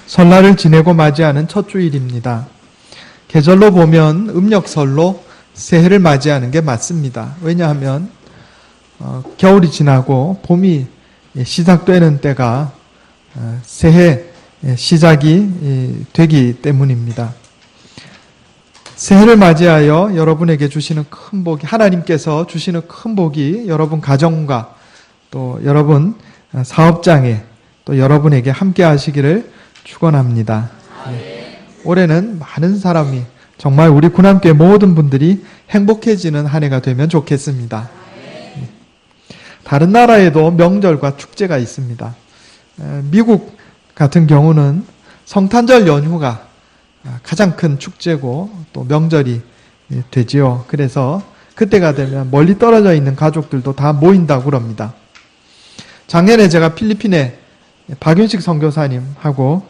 설날을 지내고 맞이하는 첫 주일입니다. 계절로 보면 음력설로 새해를 맞이하는 게 맞습니다. 왜냐하면 겨울이 지나고 봄이 시작되는 때가 새해 시작이 되기 때문입니다. 새해를 맞이하여 여러분에게 주시는 큰 복이, 하나님께서 주시는 큰 복이 여러분 가정과 또 여러분 사업장에 또 여러분에게 함께 하시기를 축원합니다. 올해는 많은 사람이, 정말 우리 군함교회 모든 분들이 행복해지는 한 해가 되면 좋겠습니다. 다른 나라에도 명절과 축제가 있습니다. 미국 같은 경우는 성탄절 연휴가 가장 큰 축제고 또 명절이 되지요. 그래서 그때가 되면 멀리 떨어져 있는 가족들도 다 모인다고 그럽니다. 작년에 제가 필리핀에 박윤식 선교사님하고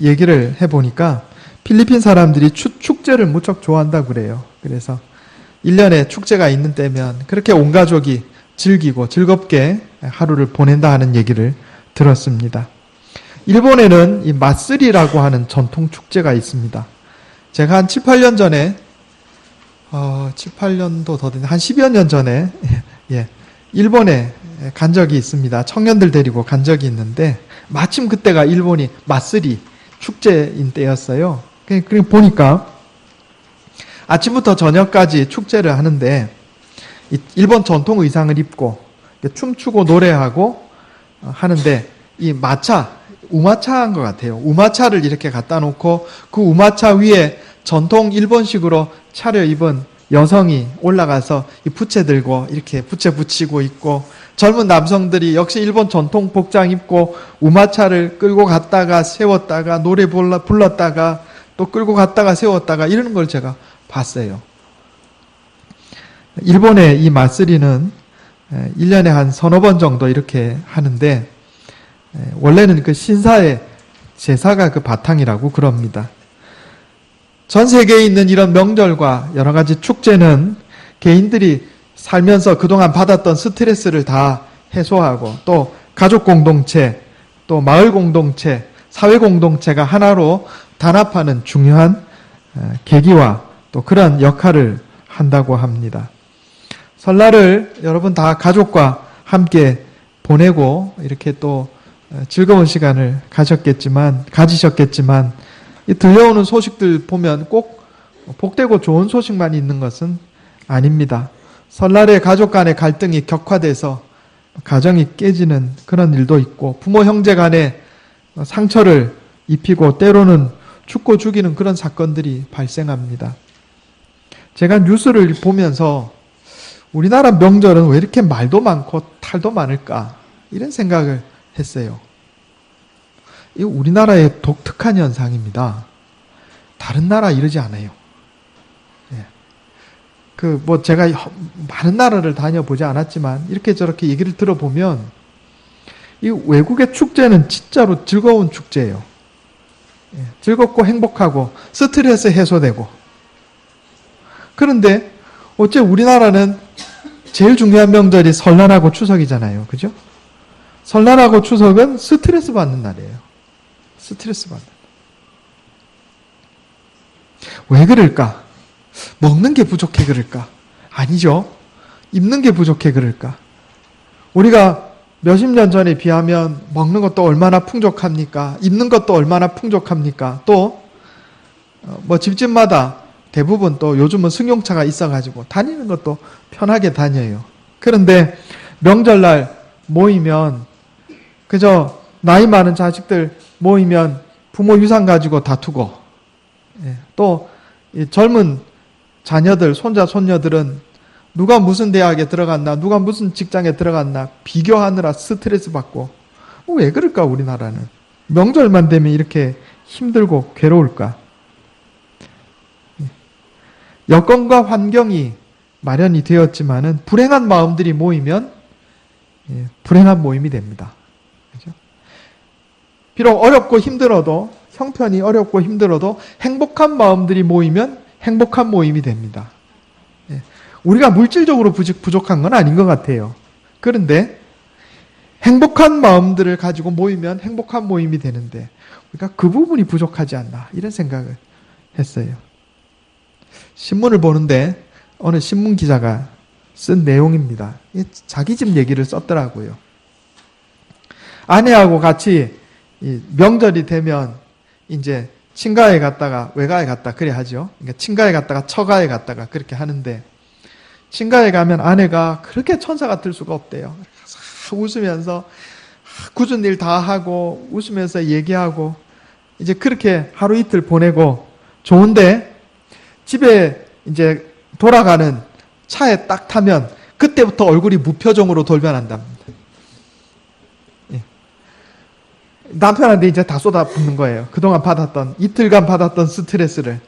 얘기를 해보니까 필리핀 사람들이 축제를 무척 좋아한다고 그래요. 그래서 1년에 축제가 있는 때면 그렇게 온 가족이 즐기고 즐겁게 하루를 보낸다 하는 얘기를 들었습니다. 일본에는 이 마쓰리라고 하는 전통 축제가 있습니다. 제가 한 7, 8년 전에 7, 8년도 더 된, 한 10여 년 전에 일본에 간 적이 있습니다. 청년들 데리고 간 적이 있는데 마침 그때가 일본이 마쓰리 축제인 때였어요. 그리고 보니까 아침부터 저녁까지 축제를 하는데 일본 전통 의상을 입고 춤추고 노래하고 하는데 이 우마차인 것 같아요. 우마차를 이렇게 갖다 놓고 그 우마차 위에 전통 일본식으로 차려입은 여성이 올라가서 이 부채 들고 이렇게 부채 붙이고 있고, 젊은 남성들이 역시 일본 전통 복장 입고 우마차를 끌고 갔다가 세웠다가 노래 불렀다가 또 끌고 갔다가 세웠다가 이러는 걸 제가 봤어요. 일본의 이 마쓰리는 1년에 한 서너 번 정도 이렇게 하는데 원래는 그 신사의 제사가 그 바탕이라고 그럽니다. 전 세계에 있는 이런 명절과 여러 가지 축제는 개인들이 살면서 그동안 받았던 스트레스를 다 해소하고 또 가족 공동체, 또 마을 공동체, 사회 공동체가 하나로 단합하는 중요한 계기와 또 그런 역할을 한다고 합니다. 설날을 여러분 다 가족과 함께 보내고 이렇게 또 즐거운 시간을 가지셨겠지만 들려오는 소식들 보면 꼭 복되고 좋은 소식만 있는 것은 아닙니다. 설날에 가족 간의 갈등이 격화돼서 가정이 깨지는 그런 일도 있고, 부모 형제 간에 상처를 입히고 때로는 죽고 죽이는 그런 사건들이 발생합니다. 제가 뉴스를 보면서 우리나라 명절은 왜 이렇게 말도 많고 탈도 많을까, 이런 생각을 했어요. 이 우리나라의 독특한 현상입니다. 다른 나라 이러지 않아요. 제가 많은 나라를 다녀보지 않았지만 이렇게 저렇게 얘기를 들어보면 이 외국의 축제는 진짜로 즐거운 축제예요. 즐겁고 행복하고 스트레스 해소되고. 그런데 어째 우리나라는 제일 중요한 명절이 설날하고 추석이잖아요. 그죠? 설날하고 추석은 스트레스 받는 날이에요. 스트레스 받는 날. 왜 그럴까? 먹는 게 부족해 그럴까? 아니죠. 입는 게 부족해 그럴까? 우리가 몇십 년 전에 비하면 먹는 것도 얼마나 풍족합니까? 입는 것도 얼마나 풍족합니까? 또 집집마다 대부분 또 요즘은 승용차가 있어가지고 다니는 것도 편하게 다녀요. 그런데 명절날 모이면 그저 나이 많은 자식들 모이면 부모 유산 가지고 다투고, 또 젊은 자녀들, 손자, 손녀들은 누가 무슨 대학에 들어갔나, 누가 무슨 직장에 들어갔나 비교하느라 스트레스 받고. 왜 그럴까 우리나라는? 명절만 되면 이렇게 힘들고 괴로울까? 여건과 환경이 마련이 되었지만은 불행한 마음들이 모이면 불행한 모임이 됩니다. 그죠? 비록 어렵고 힘들어도, 형편이 어렵고 힘들어도 행복한 마음들이 모이면 행복한 모임이 됩니다. 우리가 물질적으로 부족한 건 아닌 것 같아요. 그런데 행복한 마음들을 가지고 모이면 행복한 모임이 되는데, 그러니까 그 부분이 부족하지 않나 이런 생각을 했어요. 신문을 보는데 어느 신문 기자가 쓴 내용입니다. 자기 집 얘기를 썼더라고요. 아내하고 같이 명절이 되면 이제 친가에 갔다가 외가에 갔다 그래 하죠. 그러니까 친가에 갔다가 처가에 갔다가 그렇게 하는데 친가에 가면 아내가 그렇게 천사 같을 수가 없대요. 웃으면서 굳은 일 다 하고 웃으면서 얘기하고 이제 그렇게 하루 이틀 보내고 좋은데 집에 이제 돌아가는 차에 딱 타면 그때부터 얼굴이 무표정으로 돌변한답니다. 예. 남편한테 이제 다 쏟아붓는 거예요. 그동안 받았던 이틀간 받았던 스트레스를.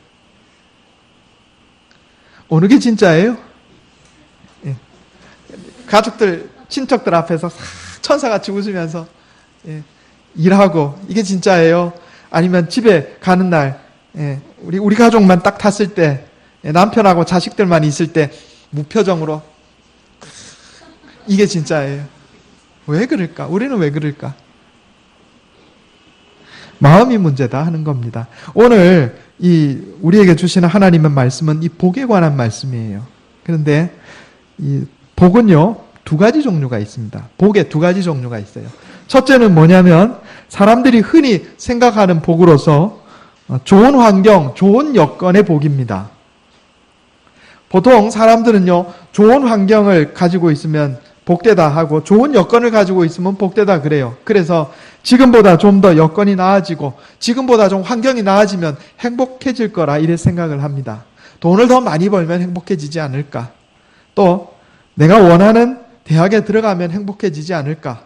어느 게 진짜예요? 예. 가족들 친척들 앞에서 천사같이 웃으면서 일하고 이게 진짜예요? 아니면 집에 가는 날 우리 가족만 딱 탔을 때 남편하고 자식들만 있을 때 무표정으로 이게 진짜예요? 왜 그럴까? 우리는 왜 그럴까? 마음이 문제다 하는 겁니다. 오늘 우리에게 주시는 하나님의 말씀은 이 복에 관한 말씀이에요. 그런데 이 복은요 2가지 종류가 있습니다. 복에 2가지 종류가 있어요. 첫째는 뭐냐면 사람들이 흔히 생각하는 복으로서 좋은 환경, 좋은 여건의 복입니다. 보통 사람들은요 좋은 환경을 가지고 있으면 복되다 하고 좋은 여건을 가지고 있으면 복되다 그래요. 그래서 지금보다 좀 더 여건이 나아지고 지금보다 좀 환경이 나아지면 행복해질 거라 이래 생각을 합니다. 돈을 더 많이 벌면 행복해지지 않을까? 또 내가 원하는 대학에 들어가면 행복해지지 않을까?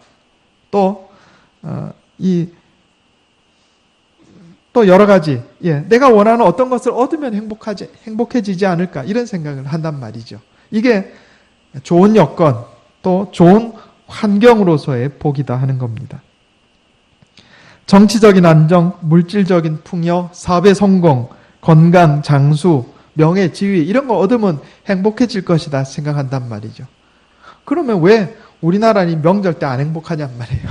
또 여러 가지, 내가 원하는 어떤 것을 얻으면 행복해지지 않을까? 이런 생각을 한단 말이죠. 이게 좋은 여건, 또 좋은 환경으로서의 복이다 하는 겁니다. 정치적인 안정, 물질적인 풍요, 사업의 성공, 건강, 장수, 명예, 지위 이런 거 얻으면 행복해질 것이다 생각한단 말이죠. 그러면 왜 우리나라는 명절 때 안 행복하냔 말이에요.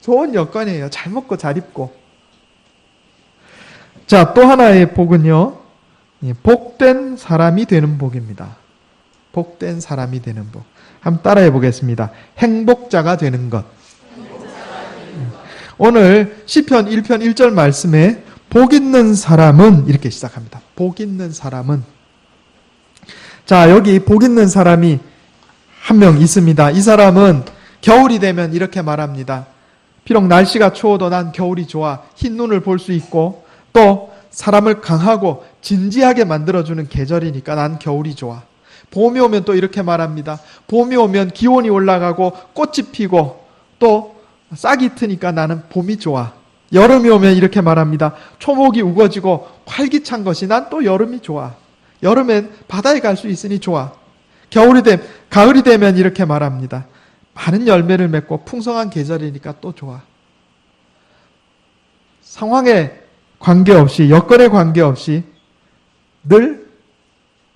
좋은 여건이에요. 잘 먹고 잘 입고. 자, 또 하나의 복은요. 복된 사람이 되는 복입니다. 복된 사람이 되는 복. 한번 따라해 보겠습니다. 행복자가 되는 것. 오늘 시편 1편 1절 말씀에 복 있는 사람은 이렇게 시작합니다. 복 있는 사람은. 자, 여기 복 있는 사람이 한 명 있습니다. 이 사람은 겨울이 되면 이렇게 말합니다. 비록 날씨가 추워도 난 겨울이 좋아. 흰 눈을 볼 수 있고 또 사람을 강하고 진지하게 만들어주는 계절이니까 난 겨울이 좋아. 봄이 오면 또 이렇게 말합니다. 봄이 오면 기온이 올라가고 꽃이 피고 또 싹이 트니까 나는 봄이 좋아. 여름이 오면 이렇게 말합니다. 초목이 우거지고 활기찬 것이 난 또 여름이 좋아. 여름엔 바다에 갈 수 있으니 좋아. 가을이 되면 이렇게 말합니다. 많은 열매를 맺고 풍성한 계절이니까 또 좋아. 상황에 관계없이, 여건에 관계없이 늘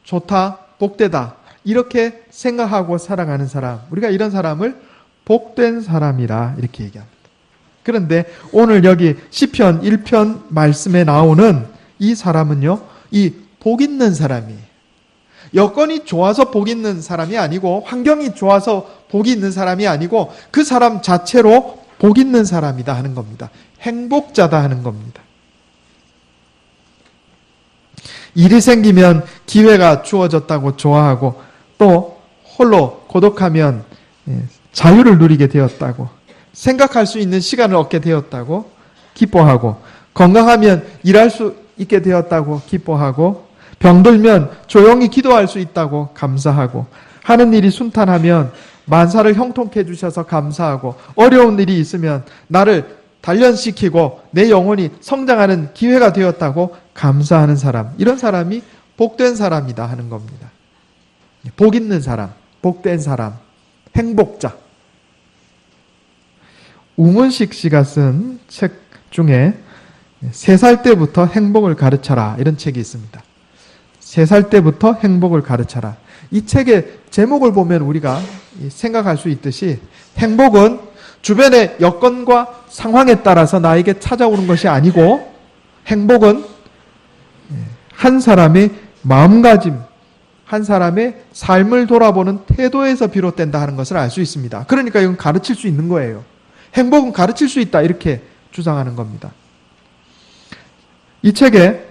좋다, 복되다 이렇게 생각하고 살아가는 사람, 우리가 이런 사람을 복된 사람이라 이렇게 얘기합니다. 그런데 오늘 여기 시편 1편 말씀에 나오는 이 사람은요, 이 복 있는 사람이에요. 여건이 좋아서 복 있는 사람이 아니고 환경이 좋아서 복이 있는 사람이 아니고 그 사람 자체로 복 있는 사람이다 하는 겁니다. 행복자다 하는 겁니다. 일이 생기면 기회가 주어졌다고 좋아하고 또 홀로 고독하면 자유를 누리게 되었다고 생각할 수 있는 시간을 얻게 되었다고 기뻐하고 건강하면 일할 수 있게 되었다고 기뻐하고 병들면 조용히 기도할 수 있다고 감사하고 하는 일이 순탄하면 만사를 형통케 해주셔서 감사하고 어려운 일이 있으면 나를 단련시키고 내 영혼이 성장하는 기회가 되었다고 감사하는 사람, 이런 사람이 복된 사람이다 하는 겁니다. 복 있는 사람, 복된 사람, 행복자. 우문식 씨가 쓴 책 중에 3살 때부터 행복을 가르쳐라 이런 책이 있습니다. 3살 때부터 행복을 가르쳐라. 이 책의 제목을 보면 우리가 생각할 수 있듯이 행복은 주변의 여건과 상황에 따라서 나에게 찾아오는 것이 아니고 행복은 한 사람의 마음가짐, 한 사람의 삶을 돌아보는 태도에서 비롯된다 하는 것을 알 수 있습니다. 그러니까 이건 가르칠 수 있는 거예요. 행복은 가르칠 수 있다 이렇게 주장하는 겁니다. 이 책에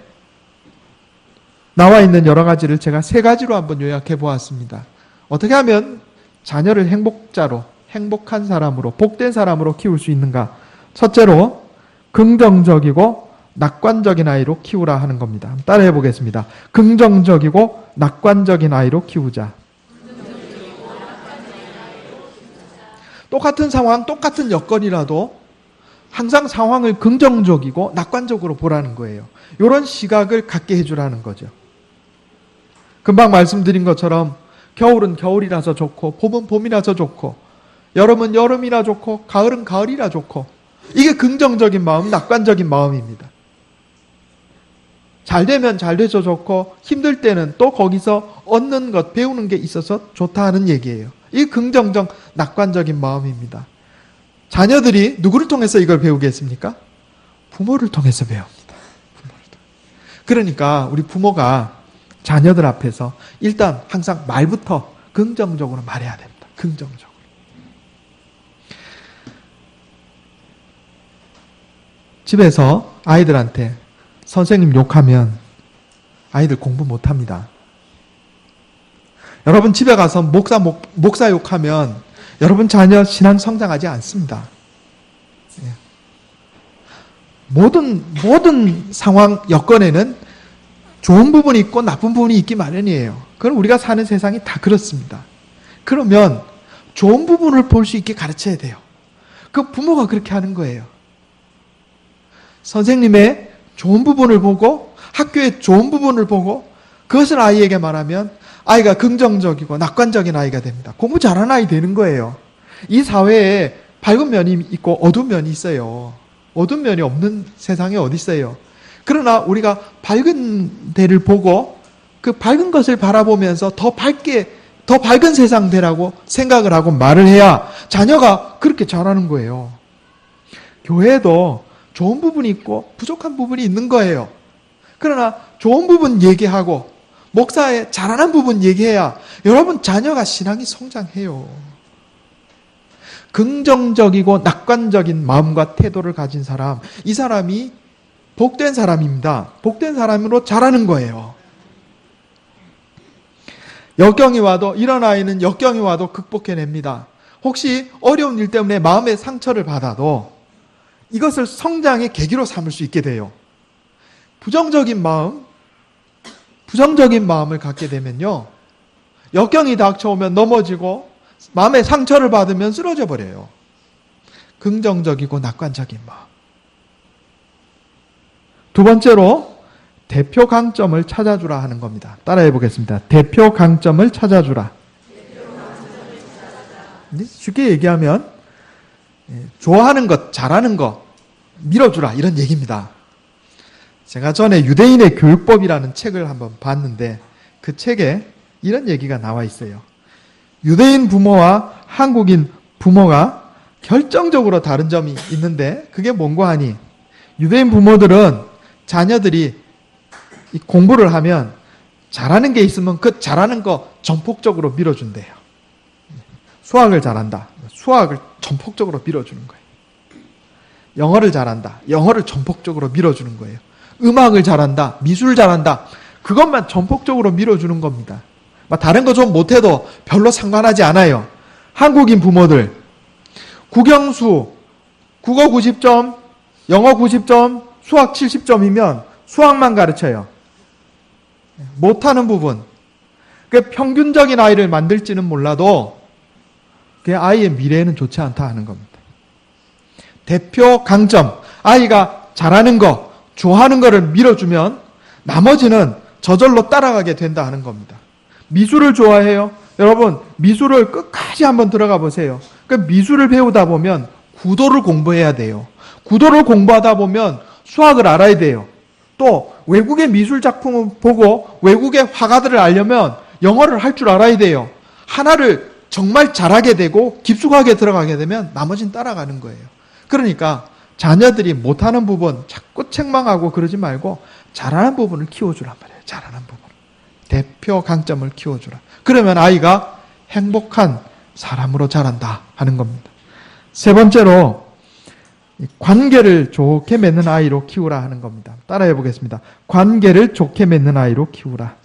나와 있는 여러 가지를 제가 3가지로 한번 요약해 보았습니다. 어떻게 하면 자녀를 행복자로, 행복한 사람으로, 복된 사람으로 키울 수 있는가? 첫째로 긍정적이고 낙관적인 아이로 키우라 하는 겁니다. 한번 따라해 보겠습니다. 긍정적이고 낙관적인 아이로 키우자. 똑같은 상황, 똑같은 여건이라도 항상 상황을 긍정적이고 낙관적으로 보라는 거예요. 이런 시각을 갖게 해주라는 거죠. 금방 말씀드린 것처럼 겨울은 겨울이라서 좋고 봄은 봄이라서 좋고 여름은 여름이라 좋고 가을은 가을이라 좋고 이게 긍정적인 마음, 낙관적인 마음입니다. 잘 되면 잘 돼서 좋고 힘들 때는 또 거기서 얻는 것, 배우는 게 있어서 좋다 하는 얘기예요. 이게 긍정적, 낙관적인 마음입니다. 자녀들이 누구를 통해서 이걸 배우겠습니까? 부모를 통해서 배웁니다. 그러니까 우리 부모가 자녀들 앞에서 일단 항상 말부터 긍정적으로 말해야 됩니다. 긍정적으로. 집에서 아이들한테 선생님 욕하면 아이들 공부 못합니다. 여러분 집에 가서 목사 욕하면 여러분 자녀 신앙 성장하지 않습니다. 모든 상황 여건에는 좋은 부분이 있고 나쁜 부분이 있기 마련이에요. 그건 우리가 사는 세상이 다 그렇습니다. 그러면 좋은 부분을 볼 수 있게 가르쳐야 돼요. 그 부모가 그렇게 하는 거예요. 선생님의 좋은 부분을 보고 학교의 좋은 부분을 보고 그것을 아이에게 말하면 아이가 긍정적이고 낙관적인 아이가 됩니다. 공부 잘하는 아이 되는 거예요. 이 사회에 밝은 면이 있고 어두운 면이 있어요. 어두운 면이 없는 세상에 어디 있어요. 그러나 우리가 밝은 데를 보고 그 밝은 것을 바라보면서 더 밝은 세상 되라고 생각을 하고 말을 해야 자녀가 그렇게 자라는 거예요. 교회도 좋은 부분이 있고 부족한 부분이 있는 거예요. 그러나 좋은 부분 얘기하고 목사의 잘하는 부분 얘기해야 여러분 자녀가 신앙이 성장해요. 긍정적이고 낙관적인 마음과 태도를 가진 사람, 이 사람이 복된 사람입니다. 복된 사람으로 자라는 거예요. 역경이 와도 이런 아이는 역경이 와도 극복해냅니다. 혹시 어려운 일 때문에 마음의 상처를 받아도 이것을 성장의 계기로 삼을 수 있게 돼요. 부정적인 마음을 갖게 되면요. 역경이 닥쳐오면 넘어지고 마음의 상처를 받으면 쓰러져 버려요. 긍정적이고 낙관적인 마음. 두 번째로 대표 강점을 찾아주라 하는 겁니다. 따라해 보겠습니다. 대표 강점을 찾아주라. 쉽게 얘기하면 좋아하는 것, 잘하는 것 밀어주라 이런 얘기입니다. 제가 전에 유대인의 교육법이라는 책을 한번 봤는데 그 책에 이런 얘기가 나와 있어요. 유대인 부모와 한국인 부모가 결정적으로 다른 점이 있는데 그게 뭔가 하니 유대인 부모들은 자녀들이 공부를 하면 잘하는 게 있으면 그 잘하는 거 전폭적으로 밀어준대요. 수학을 잘한다. 수학을 전폭적으로 밀어주는 거예요. 영어를 잘한다. 영어를 전폭적으로 밀어주는 거예요. 음악을 잘한다. 미술을 잘한다. 그것만 전폭적으로 밀어주는 겁니다. 다른 거 좀 못해도 별로 상관하지 않아요. 한국인 부모들 국영수 국어 90점, 영어 90점, 수학 70점이면 수학만 가르쳐요. 못하는 부분. 그 평균적인 아이를 만들지는 몰라도 그 아이의 미래에는 좋지 않다 하는 겁니다. 대표 강점. 아이가 잘하는 거, 좋아하는 거를 밀어주면 나머지는 저절로 따라가게 된다 하는 겁니다. 미술을 좋아해요? 여러분, 미술을 끝까지 한번 들어가 보세요. 그 미술을 배우다 보면 구도를 공부해야 돼요. 구도를 공부하다 보면 수학을 알아야 돼요. 또 외국의 미술 작품을 보고 외국의 화가들을 알려면 영어를 할 줄 알아야 돼요. 하나를 정말 잘하게 되고 깊숙하게 들어가게 되면 나머지는 따라가는 거예요. 그러니까 자녀들이 못하는 부분 자꾸 책망하고 그러지 말고 잘하는 부분을 키워주란 말이에요. 잘하는 부분. 대표 강점을 키워주라. 그러면 아이가 행복한 사람으로 자란다 하는 겁니다. 세 번째로 관계를 좋게 맺는 아이로 키우라 하는 겁니다. 따라해 보겠습니다. 관계를 좋게 맺는 아이로 키우라.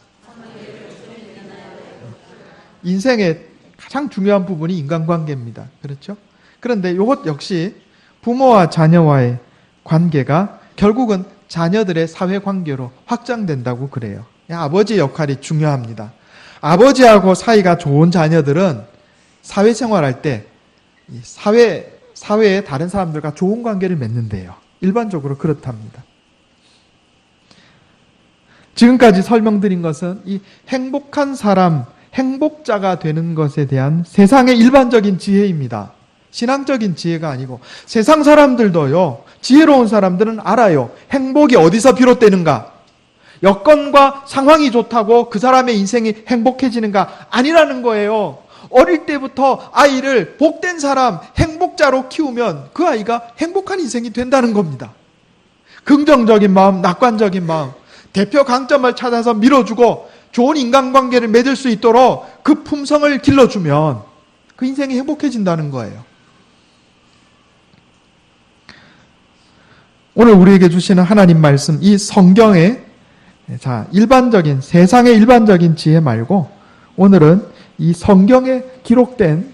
인생의 가장 중요한 부분이 인간관계입니다. 그렇죠? 그런데 이것 역시 부모와 자녀와의 관계가 결국은 자녀들의 사회관계로 확장된다고 그래요. 아버지의 역할이 중요합니다. 아버지하고 사이가 좋은 자녀들은 사회생활할 때 사회의 다른 사람들과 좋은 관계를 맺는데요. 일반적으로 그렇답니다. 지금까지 설명드린 것은 이 행복한 사람, 행복자가 되는 것에 대한 세상의 일반적인 지혜입니다. 신앙적인 지혜가 아니고 세상 사람들도요, 지혜로운 사람들은 알아요. 행복이 어디서 비롯되는가? 여건과 상황이 좋다고 그 사람의 인생이 행복해지는가? 아니라는 거예요. 어릴 때부터 아이를 복된 사람, 행복자로 키우면 그 아이가 행복한 인생이 된다는 겁니다. 긍정적인 마음, 낙관적인 마음, 대표 강점을 찾아서 밀어주고 좋은 인간관계를 맺을 수 있도록 그 품성을 길러주면 그 인생이 행복해진다는 거예요. 오늘 우리에게 주시는 하나님 말씀, 이 성경의 일반적인, 세상의 일반적인 지혜 말고 오늘은 이 성경에 기록된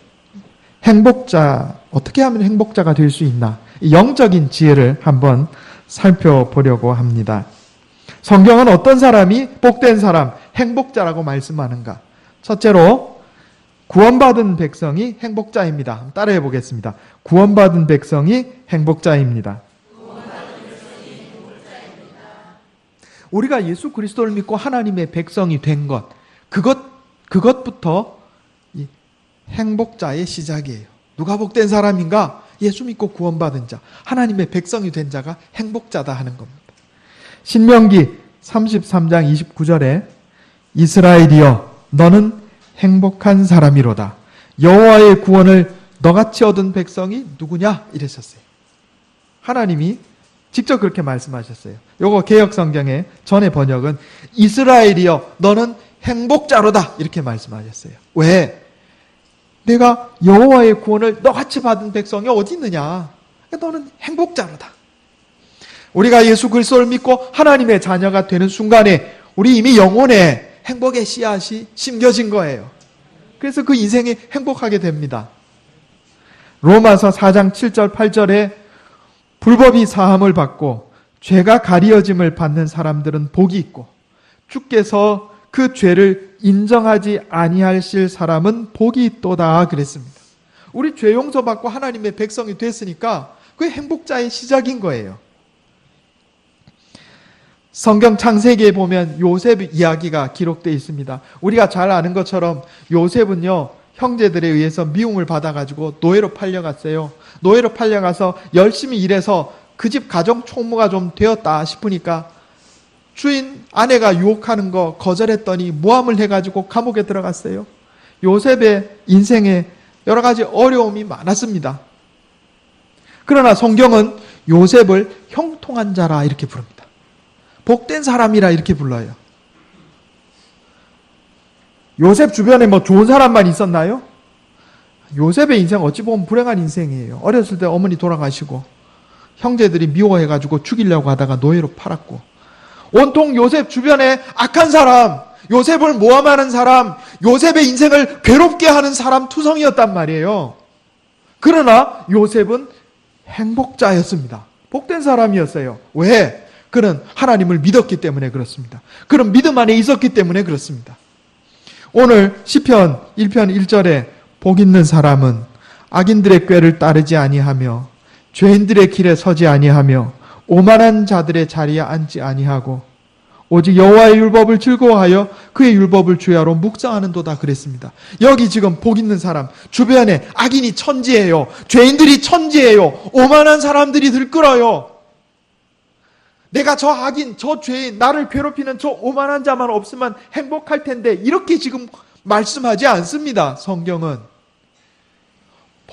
행복자, 어떻게 하면 행복자가 될 수 있나, 영적인 지혜를 한번 살펴보려고 합니다. 성경은 어떤 사람이 복된 사람, 행복자라고 말씀하는가? 첫째로 구원받은 백성이 행복자입니다. 따라해 보겠습니다. 구원받은 백성이 행복자입니다. 우리가 예수 그리스도를 믿고 하나님의 백성이 된 것, 그것부터 이 행복자의 시작이에요. 누가 복된 사람인가? 예수 믿고 구원받은 자, 하나님의 백성이 된 자가 행복자다 하는 겁니다. 신명기 33장 29절에 이스라엘이여 너는 행복한 사람이로다. 여호와의 구원을 너같이 얻은 백성이 누구냐? 이랬었어요. 하나님이 직접 그렇게 말씀하셨어요. 요거 개역성경의 전의 번역은 이스라엘이여 너는 행복자로다 이렇게 말씀하셨어요. 왜? 내가 여호와의 구원을 너같이 받은 백성이 어디 있느냐? 너는 행복자로다. 우리가 예수 그리스도를 믿고 하나님의 자녀가 되는 순간에 우리 이미 영혼에 행복의 씨앗이 심겨진 거예요. 그래서 그 인생이 행복하게 됩니다. 로마서 4장 7절 8절에 불법이 사함을 받고 죄가 가리어짐을 받는 사람들은 복이 있고 주께서 그 죄를 인정하지 아니하실 사람은 복이 있도다 그랬습니다. 우리 죄 용서받고 하나님의 백성이 됐으니까 그게 행복자의 시작인 거예요. 성경 창세기에 보면 요셉 이야기가 기록되어 있습니다. 우리가 잘 아는 것처럼 요셉은요, 형제들에 의해서 미움을 받아가지고 노예로 팔려갔어요. 노예로 팔려가서 열심히 일해서 그 집 가정 총무가 좀 되었다 싶으니까 주인 아내가 유혹하는 거 거절했더니 모함을 해가지고 감옥에 들어갔어요. 요셉의 인생에 여러 가지 어려움이 많았습니다. 그러나 성경은 요셉을 형통한 자라 이렇게 부릅니다. 복된 사람이라 이렇게 불러요. 요셉 주변에 뭐 좋은 사람만 있었나요? 요셉의 인생 어찌 보면 불행한 인생이에요. 어렸을 때 어머니 돌아가시고 형제들이 미워해가지고 죽이려고 하다가 노예로 팔았고 온통 요셉 주변에 악한 사람, 요셉을 모함하는 사람, 요셉의 인생을 괴롭게 하는 사람 투성이었단 말이에요. 그러나 요셉은 행복자였습니다. 복된 사람이었어요. 왜? 그는 하나님을 믿었기 때문에 그렇습니다. 그런 믿음 안에 있었기 때문에 그렇습니다. 오늘 시편 1편 1절에 복 있는 사람은 악인들의 꾀를 따르지 아니하며 죄인들의 길에 서지 아니하며 오만한 자들의 자리에 앉지 아니하고 오직 여호와의 율법을 즐거워하여 그의 율법을 주야로 묵상하는도다 그랬습니다. 여기 지금 복 있는 사람, 주변에 악인이 천지예요. 죄인들이 천지예요. 오만한 사람들이 들끓어요. 내가 저 악인, 저 죄인, 나를 괴롭히는 저 오만한 자만 없으면 행복할 텐데 이렇게 지금 말씀하지 않습니다. 성경은.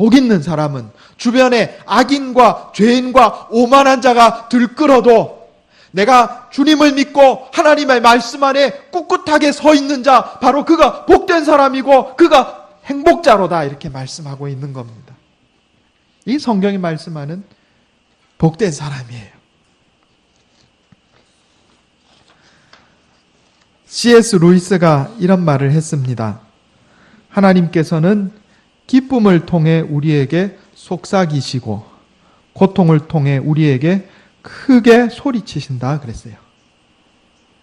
복 있는 사람은 주변에 악인과 죄인과 오만한 자가 들끓어도 내가 주님을 믿고 하나님의 말씀 안에 꿋꿋하게 서 있는 자, 바로 그가 복된 사람이고 그가 행복자로다, 이렇게 말씀하고 있는 겁니다. 이 성경이 말씀하는 복된 사람이에요. C.S. 루이스가 이런 말을 했습니다. 하나님께서는 기쁨을 통해 우리에게 속삭이시고 고통을 통해 우리에게 크게 소리치신다 그랬어요.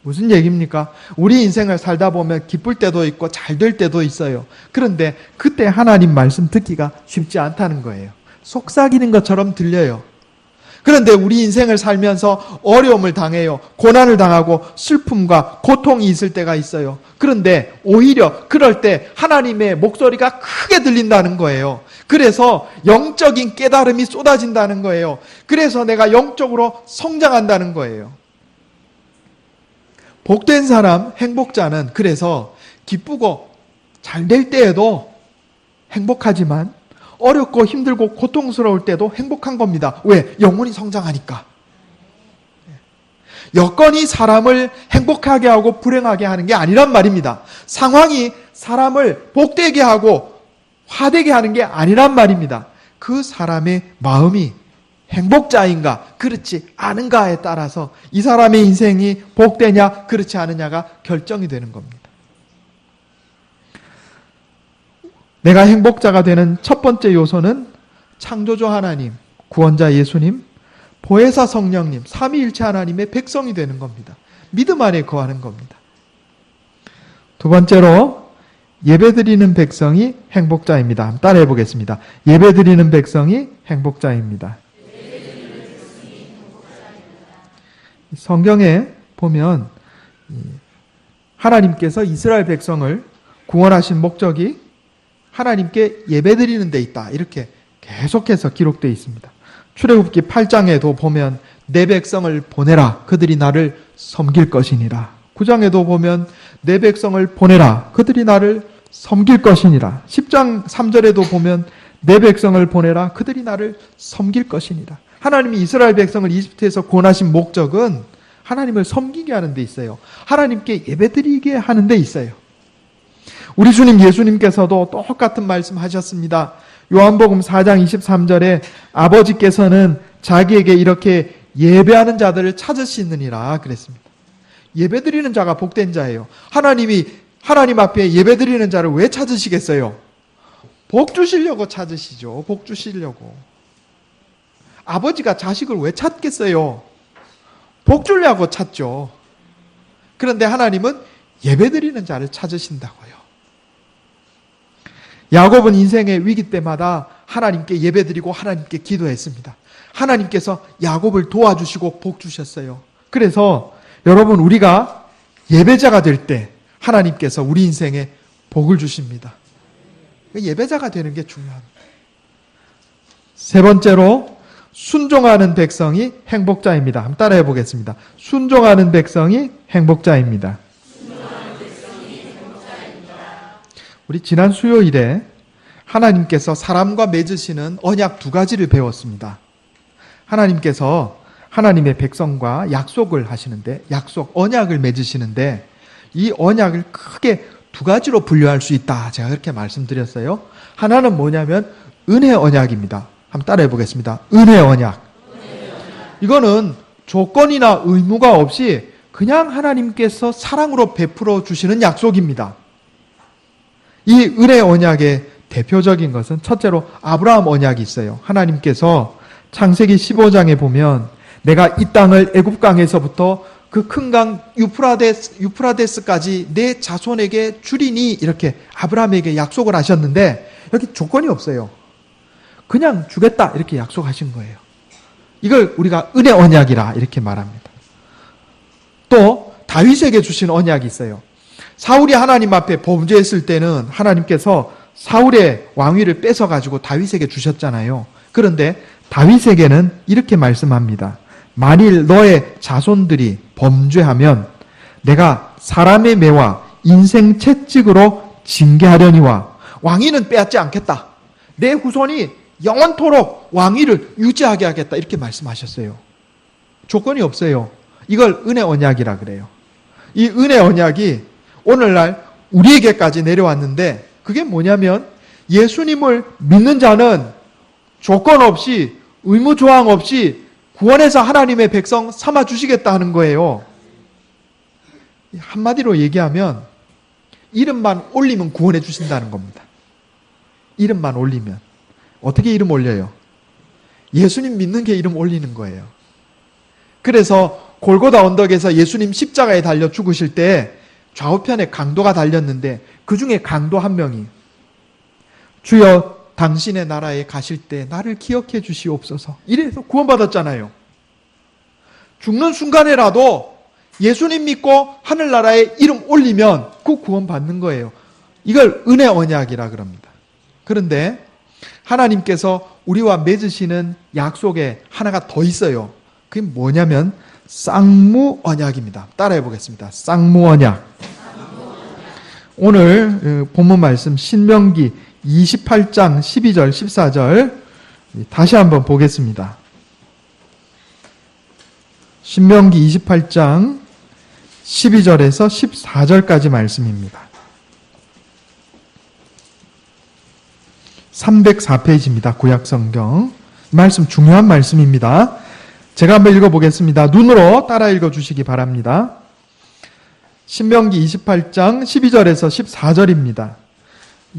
무슨 얘기입니까? 우리 인생을 살다 보면 기쁠 때도 있고 잘 될 때도 있어요. 그런데 그때 하나님 말씀 듣기가 쉽지 않다는 거예요. 속삭이는 것처럼 들려요. 그런데 우리 인생을 살면서 어려움을 당해요. 고난을 당하고 슬픔과 고통이 있을 때가 있어요. 그런데 오히려 그럴 때 하나님의 목소리가 크게 들린다는 거예요. 그래서 영적인 깨달음이 쏟아진다는 거예요. 그래서 내가 영적으로 성장한다는 거예요. 복된 사람, 행복자는 그래서 기쁘고 잘 될 때에도 행복하지만 어렵고 힘들고 고통스러울 때도 행복한 겁니다. 왜? 영혼이 성장하니까. 여건이 사람을 행복하게 하고 불행하게 하는 게 아니란 말입니다. 상황이 사람을 복되게 하고 화되게 하는 게 아니란 말입니다. 그 사람의 마음이 행복자인가 그렇지 않은가에 따라서 이 사람의 인생이 복되냐 그렇지 않으냐가 결정이 되는 겁니다. 내가 행복자가 되는 첫 번째 요소는 창조주 하나님, 구원자 예수님, 보혜사 성령님, 삼위일체 하나님의 백성이 되는 겁니다. 믿음 안에 거하는 겁니다. 두 번째로 예배드리는 백성이 행복자입니다. 한번 따라해 보겠습니다. 예배드리는 백성이 행복자입니다. 성경에 보면 하나님께서 이스라엘 백성을 구원하신 목적이 하나님께 예배드리는 데 있다, 이렇게 계속해서 기록되어 있습니다. 출애굽기 8장에도 보면 내 백성을 보내라, 그들이 나를 섬길 것이니라. 9장에도 보면 내 백성을 보내라, 그들이 나를 섬길 것이니라. 10장 3절에도 보면 내 백성을 보내라, 그들이 나를 섬길 것이니라. 하나님이 이스라엘 백성을 이집트에서 구원하신 목적은 하나님을 섬기게 하는 데 있어요. 하나님께 예배드리게 하는 데 있어요. 우리 주님 예수님께서도 똑같은 말씀 하셨습니다. 요한복음 4장 23절에 아버지께서는 자기에게 이렇게 예배하는 자들을 찾으시느니라 그랬습니다. 예배드리는 자가 복된 자예요. 하나님이 하나님 앞에 예배드리는 자를 왜 찾으시겠어요? 복 주시려고 찾으시죠. 복 주시려고. 아버지가 자식을 왜 찾겠어요? 복 주려고 찾죠. 그런데 하나님은 예배드리는 자를 찾으신다고요. 야곱은 인생의 위기 때마다 하나님께 예배드리고 하나님께 기도했습니다. 하나님께서 야곱을 도와주시고 복 주셨어요. 그래서 여러분, 우리가 예배자가 될 때 하나님께서 우리 인생에 복을 주십니다. 예배자가 되는 게 중요합니다. 세 번째로 순종하는 백성이 행복자입니다. 한번 따라해 보겠습니다. 순종하는 백성이 행복자입니다. 우리 지난 수요일에 하나님께서 사람과 맺으시는 언약 두 가지를 배웠습니다. 하나님께서 하나님의 백성과 약속을 하시는데, 언약을 맺으시는데 이 언약을 크게 두 가지로 분류할 수 있다, 제가 그렇게 말씀드렸어요. 하나는 뭐냐면 은혜 언약입니다. 한번 따라해 보겠습니다. 은혜 언약. 이거는 조건이나 의무가 없이 그냥 하나님께서 사랑으로 베풀어 주시는 약속입니다. 이 은혜 언약의 대표적인 것은 첫째로 아브라함 언약이 있어요. 하나님께서 창세기 15장에 보면 내가 이 땅을 애굽강에서부터 그 큰 강 유프라데스까지 내 자손에게 주리니, 이렇게 아브라함에게 약속을 하셨는데 여기 조건이 없어요. 그냥 주겠다, 이렇게 약속하신 거예요. 이걸 우리가 은혜 언약이라 이렇게 말합니다. 또 다윗에게 주신 언약이 있어요. 사울이 하나님 앞에 범죄했을 때는 하나님께서 사울의 왕위를 뺏어가지고 다윗에게 주셨잖아요. 그런데 다윗에게는 이렇게 말씀합니다. 만일 너의 자손들이 범죄하면 내가 사람의 매와 인생 채찍으로 징계하려니와, 왕위는 빼앗지 않겠다. 내 후손이 영원토록 왕위를 유지하게 하겠다 이렇게 말씀하셨어요. 조건이 없어요. 이걸 은혜 언약이라 그래요. 이 은혜 언약이 오늘날 우리에게까지 내려왔는데 그게 뭐냐면 예수님을 믿는 자는 조건 없이 의무조항 없이 구원해서 하나님의 백성 삼아주시겠다 하는 거예요. 한마디로 얘기하면 이름만 올리면 구원해 주신다는 겁니다. 이름만 올리면. 어떻게 이름 올려요? 예수님 믿는 게 이름 올리는 거예요. 그래서 골고다 언덕에서 예수님 십자가에 달려 죽으실 때 좌우편에 강도가 달렸는데 그 중에 강도 한 명이 주여 당신의 나라에 가실 때 나를 기억해 주시옵소서. 이래서 구원받았잖아요. 죽는 순간에라도 예수님 믿고 하늘나라에 이름 올리면 그 구원받는 거예요. 이걸 은혜 언약이라 그럽니다. 그런데 하나님께서 우리와 맺으시는 약속에 하나가 더 있어요. 그게 뭐냐면 쌍무 언약입니다. 따라해 보겠습니다. 쌍무 언약. 오늘 본문 말씀 신명기 28장 12절 14절 다시 한번 보겠습니다. 신명기 28장 12절에서 14절까지 말씀입니다. 304페이지입니다. 구약성경. 말씀 중요한 말씀입니다. 제가 한번 읽어보겠습니다. 눈으로 따라 읽어주시기 바랍니다. 신명기 28장 12절에서 14절입니다.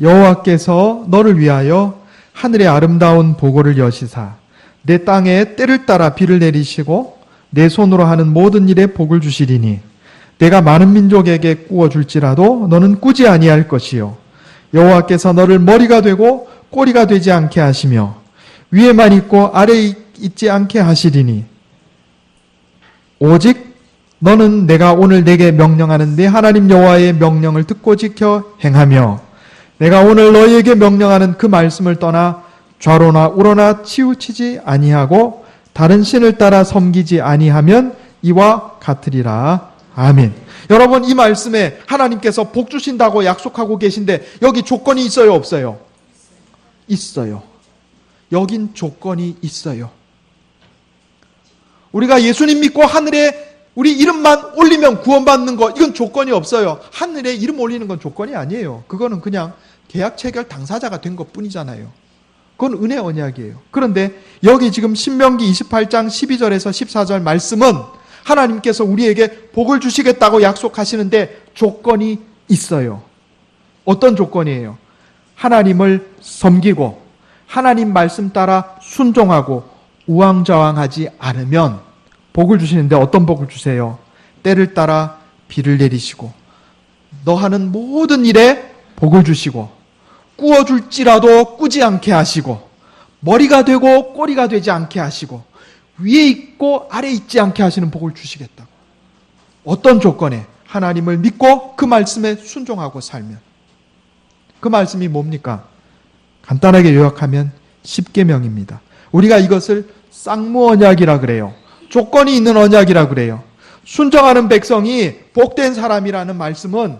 여호와께서 너를 위하여 하늘의 아름다운 보고를 여시사 내 땅에 때를 따라 비를 내리시고 내 손으로 하는 모든 일에 복을 주시리니 내가 많은 민족에게 꾸어줄지라도 너는 꾸지 아니할 것이요 여호와께서 너를 머리가 되고 꼬리가 되지 않게 하시며 위에만 있고 아래에 있지 않게 하시리니 오직 너는 내가 오늘 내게 명령하는 내 하나님 여호와의 명령을 듣고 지켜 행하며 내가 오늘 너희에게 명령하는 그 말씀을 떠나 좌로나 우로나 치우치지 아니하고 다른 신을 따라 섬기지 아니하면 이와 같으리라. 아멘. 여러분 이 말씀에 하나님께서 복 주신다고 약속하고 계신데 여기 조건이 있어요 없어요? 있어요. 여긴 조건이 있어요. 우리가 예수님 믿고 하늘에 우리 이름만 올리면 구원받는 거 이건 조건이 없어요. 하늘에 이름 올리는 건 조건이 아니에요. 그거는 그냥 계약 체결 당사자가 된 것뿐이잖아요. 그건 은혜 언약이에요. 그런데 여기 지금 신명기 28장 12절에서 14절 말씀은 하나님께서 우리에게 복을 주시겠다고 약속하시는데 조건이 있어요. 어떤 조건이에요? 하나님을 섬기고 하나님 말씀 따라 순종하고 우왕좌왕하지 않으면 복을 주시는데 어떤 복을 주세요? 때를 따라 비를 내리시고 너 하는 모든 일에 복을 주시고 꾸어줄지라도 꾸지 않게 하시고 머리가 되고 꼬리가 되지 않게 하시고 위에 있고 아래에 있지 않게 하시는 복을 주시겠다고. 어떤 조건에? 하나님을 믿고 그 말씀에 순종하고 살면. 그 말씀이 뭡니까? 간단하게 요약하면 십계명입니다. 우리가 이것을 쌍무 언약이라 그래요. 조건이 있는 언약이라 그래요. 순종하는 백성이 복된 사람이라는 말씀은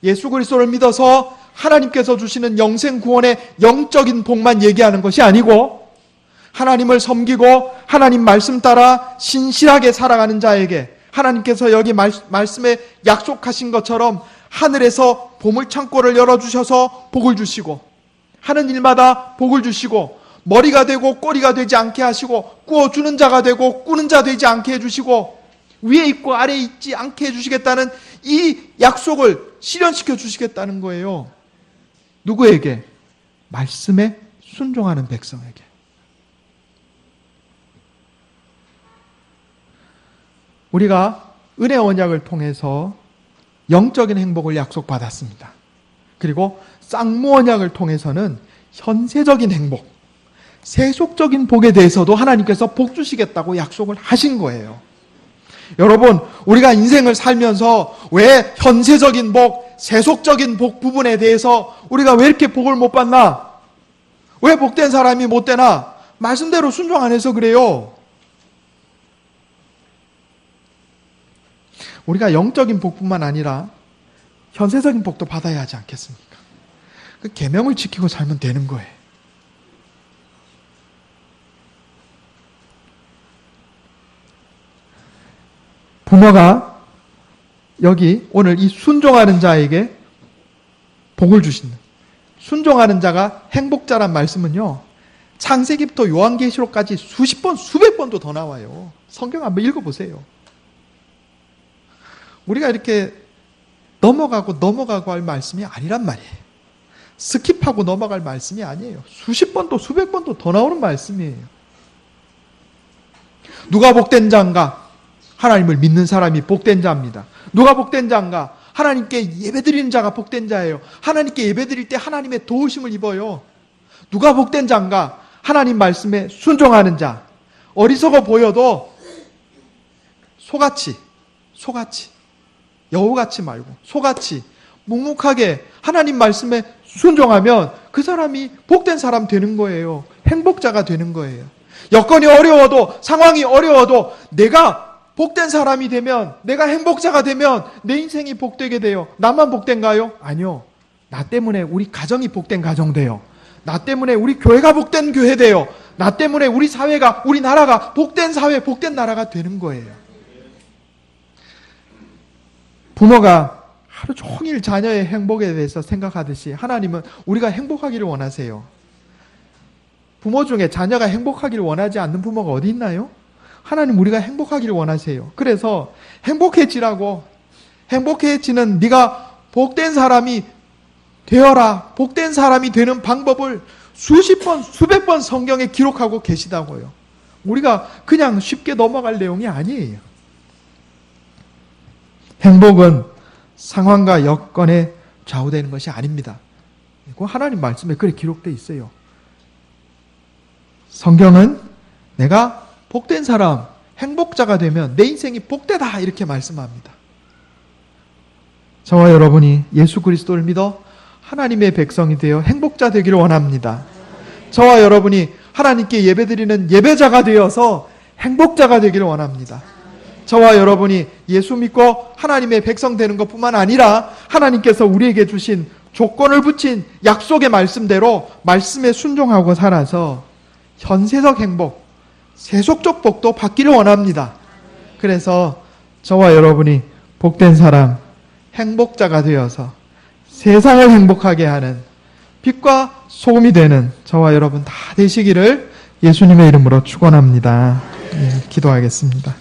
예수 그리스도를 믿어서 하나님께서 주시는 영생 구원의 영적인 복만 얘기하는 것이 아니고 하나님을 섬기고 하나님 말씀 따라 신실하게 살아가는 자에게 하나님께서 여기 말씀에 약속하신 것처럼 하늘에서 보물창고를 열어주셔서 복을 주시고 하는 일마다 복을 주시고 머리가 되고 꼬리가 되지 않게 하시고 꾸어주는 자가 되고 꾸는 자 되지 않게 해주시고 위에 있고 아래에 있지 않게 해주시겠다는 이 약속을 실현시켜 주시겠다는 거예요. 누구에게? 말씀에 순종하는 백성에게. 우리가 은혜 언약을 통해서 영적인 행복을 약속받았습니다. 그리고 쌍무 언약을 통해서는 현세적인 행복, 세속적인 복에 대해서도 하나님께서 복 주시겠다고 약속을 하신 거예요. 여러분, 우리가 인생을 살면서 왜 현세적인 복, 세속적인 복 부분에 대해서 우리가 왜 이렇게 복을 못 받나? 왜 복된 사람이 못 되나? 말씀대로 순종 안 해서 그래요. 우리가 영적인 복뿐만 아니라 현세적인 복도 받아야 하지 않겠습니까? 그 계명을 지키고 살면 되는 거예요. 부모가 여기 오늘 이 순종하는 자에게 복을 주신다. 순종하는 자가 행복자란 말씀은요, 창세기부터 요한계시록까지 수십 번, 수백 번도 더 나와요. 성경 한번 읽어보세요. 우리가 이렇게 넘어가고 할 말씀이 아니란 말이에요. 스킵하고 넘어갈 말씀이 아니에요. 수십 번도 수백 번도 더 나오는 말씀이에요. 누가 복된 자인가? 하나님을 믿는 사람이 복된 자입니다. 누가 복된 자인가? 하나님께 예배드리는 자가 복된 자예요. 하나님께 예배드릴 때 하나님의 도우심을 입어요. 누가 복된 자인가? 하나님 말씀에 순종하는 자. 어리석어 보여도 소같이 여우같이 말고 소같이 묵묵하게 하나님 말씀에 순종하면 그 사람이 복된 사람 되는 거예요. 행복자가 되는 거예요. 여건이 어려워도, 상황이 어려워도 내가 복된 사람이 되면, 내가 행복자가 되면 내 인생이 복되게 돼요. 나만 복된가요? 아니요. 나 때문에 우리 가정이 복된 가정 돼요. 나 때문에 우리 교회가 복된 교회 돼요. 나 때문에 우리 사회가, 우리 나라가 복된 사회, 복된 나라가 되는 거예요. 부모가 하루 종일 자녀의 행복에 대해서 생각하듯이 하나님은 우리가 행복하기를 원하세요. 부모 중에 자녀가 행복하기를 원하지 않는 부모가 어디 있나요? 하나님 우리가 행복하기를 원하세요. 그래서 행복해지는 네가 복된 사람이 되어라. 복된 사람이 되는 방법을 수십 번, 수백 번 성경에 기록하고 계시다고요. 우리가 그냥 쉽게 넘어갈 내용이 아니에요. 행복은 상황과 여건에 좌우되는 것이 아닙니다. 그 하나님 말씀에 그렇게 기록되어 있어요. 성경은 내가 복된 사람, 행복자가 되면 내 인생이 복되다 이렇게 말씀합니다. 저와 여러분이 예수 그리스도를 믿어 하나님의 백성이 되어 행복자 되기를 원합니다. 저와 여러분이 하나님께 예배드리는 예배자가 되어서 행복자가 되기를 원합니다. 저와 여러분이 예수 믿고 하나님의 백성 되는 것뿐만 아니라 하나님께서 우리에게 주신 조건을 붙인 약속의 말씀대로 말씀에 순종하고 살아서 현세적 행복, 세속적 복도 받기를 원합니다. 그래서 저와 여러분이 복된 사람, 행복자가 되어서 세상을 행복하게 하는 빛과 소금이 되는 저와 여러분 다 되시기를 예수님의 이름으로 축원합니다. 기도하겠습니다.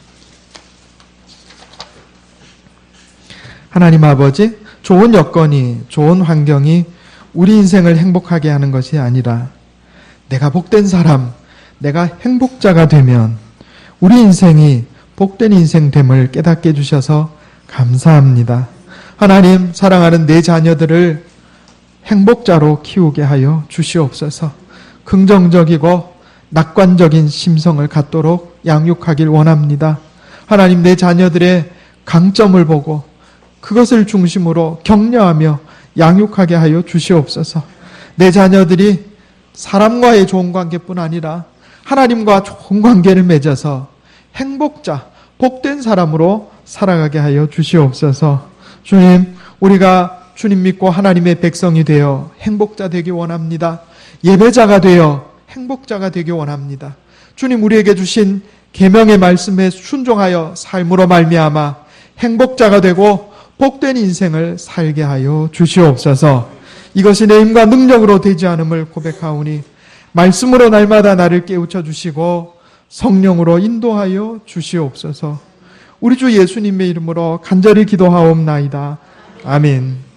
하나님 아버지, 좋은 여건이, 좋은 환경이 우리 인생을 행복하게 하는 것이 아니라 내가 복된 사람, 내가 행복자가 되면 우리 인생이 복된 인생됨을 깨닫게 해주셔서 감사합니다. 하나님, 사랑하는 내 자녀들을 행복자로 키우게 하여 주시옵소서. 긍정적이고 낙관적인 심성을 갖도록 양육하길 원합니다. 하나님, 내 자녀들의 강점을 보고 그것을 중심으로 격려하며 양육하게 하여 주시옵소서. 내 자녀들이 사람과의 좋은 관계뿐 아니라 하나님과 좋은 관계를 맺어서 행복자, 복된 사람으로 살아가게 하여 주시옵소서. 주님, 우리가 주님 믿고 하나님의 백성이 되어 행복자 되기 원합니다. 예배자가 되어 행복자가 되기 원합니다. 주님, 우리에게 주신 계명의 말씀에 순종하여 삶으로 말미암아 행복자가 되고 복된 인생을 살게 하여 주시옵소서. 이것이 내 힘과 능력으로 되지 않음을 고백하오니 말씀으로 날마다 나를 깨우쳐 주시고 성령으로 인도하여 주시옵소서. 우리 주 예수님의 이름으로 간절히 기도하옵나이다. 아멘.